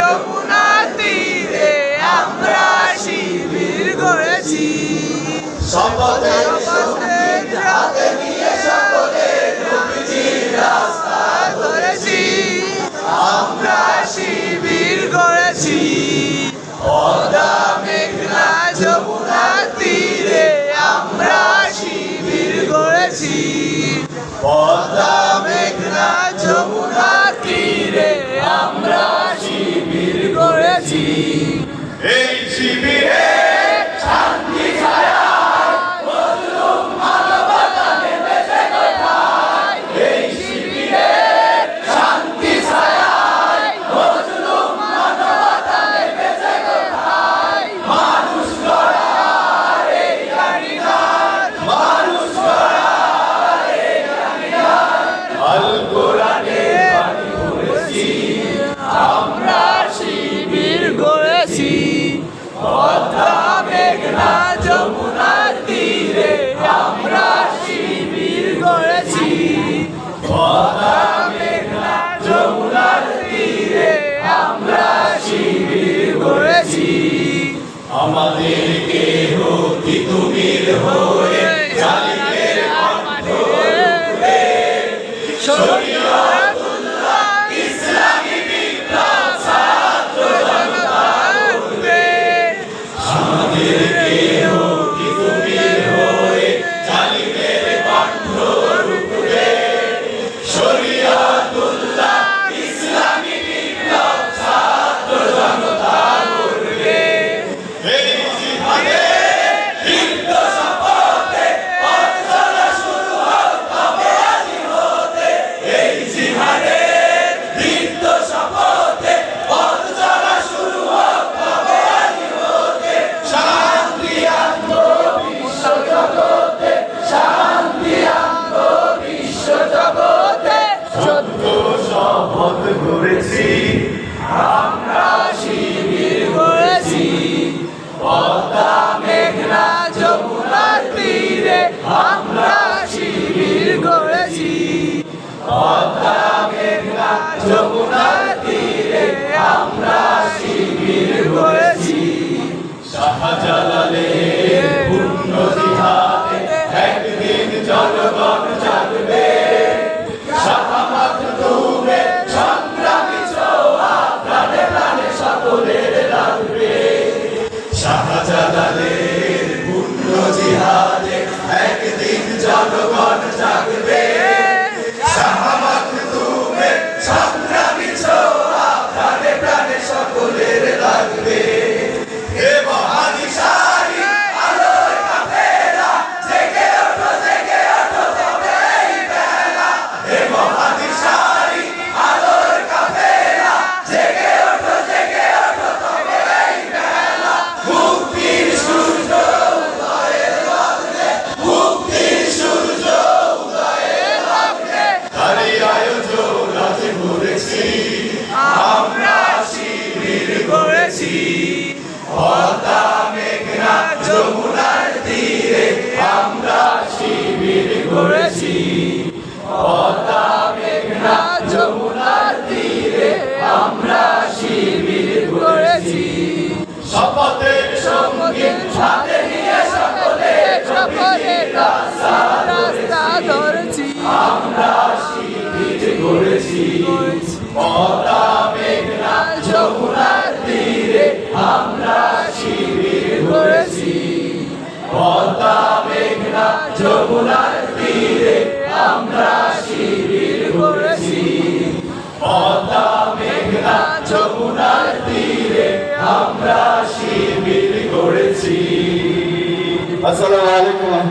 যমুনা তীরে আমরা শিবির গড়েছি। শপথের হাতে নিয়ে সকলে নবীজির রাস্তা ধরেছি, আমরা শিবির গড়েছি। পদ্মা মেঘনা যমুনা তীরে আমরা শিবির গড়েছি। পদ্মা মেঘনা যমুনা তীরে আমরা শিবির গড়েছি। এই শিবিরে শান্তি ছায়া মজলুম মানবতা নেমেছে কোথায়। এই শিবিরে শান্তি ছায়া মজলুম মানবতা নেমেছে কোথায়। মানুষ গড়ার এই কারিগর, মানুষ গড়ার এই কারিগর। আল কোরআনের বাণী পড়েছি, আমরা শিবির গড়েছি। পদ্মা মেঘনা যমুনা তীরে আমরা শিবির গড়েছি। পদ্মা মেঘনা যমুনা তীরে আমরা শিবির গড়েছি। আমাদেরকে হতি তুমির হয়ে জালিমের কণ্ঠ রুখে শরীয়তুল্লাহ ইসলামী বিপ্লব ছাত্র জনতা গড়বে। আমাদেরকে হতি তুমির হয়ে জালিমের কণ্ঠ রুখে শরীয়তুল্লাহ ইসলামী বিপ্লব ছাত্র জনতা গড়বে। এই জিহাদে দীপ্ত শপথে পথ চলা শুরু হোক তবে আজি হতে। এই জিহাদে দীপ্ত শপথে পথ চলা শুরু হোক তবে আজি হতে। শান্তি আনবো বিশ্ব জগতে, শান্তি আনবো বিশ্ব জগতে। সত্য শপথ করেছি, আমরা শিবির গড়েছি। পদ্মা মেঘনা যমুনা তীরে আমরা শিবির গড়েছি। পদ্মা মেঘনা যমুনা তীরে আমরা শিবির গড়েছি। শাহজালালের পূর্ণ জিহাদে একদিন জনগণ জাগবে। শাহ মাখদুমের সংগ্রামী ছোঁয়া প্রাণে প্রাণে সকলের লাগবে। শাহজালালের পূর্ণ জিহাদে একদিন জনগণ জাগবে। শাহ মাখদুমের সংগ্রামী ছোঁয়া প্রাণে প্রাণে সকলের লাগবে। হে মহাদিশারি আলোর কাফেলা, জেগে ওঠো তবে এই বেলা। হে মহাদিশারি আলোর কাফেলা, জেগে ওঠো তবে এই বেলা। মুক্তির সূর্য উদয়ের লগ্নে, মুক্তির সূর্য উদয়ের লগ্নে। তারই আয়োজন আজ করেছি, আমরা শিবির গড়েছি। পদ্মা মেঘনা যমুনার তীরে আমরা শিবির গড়েছি। পদ্মা মেঘনা যমুনার তীরে আমরা শিবির গড়েছি। শপথের সঙ্গে হাতে নিয়ে সকলে রাস্তা ধরেছি। আমরা শিবির গড়েছি। পদ্মা মেঘনা যমুনার তীরে আমরা শিবির গড়েছি। পদ্মা মেঘনা যমুনার তীরে আমরা শিবির গড়েছি। পদ্মা মেঘনা যমুনার তীরে আমরা শিবির গড়েছি। আসসালামু আলাইকুম।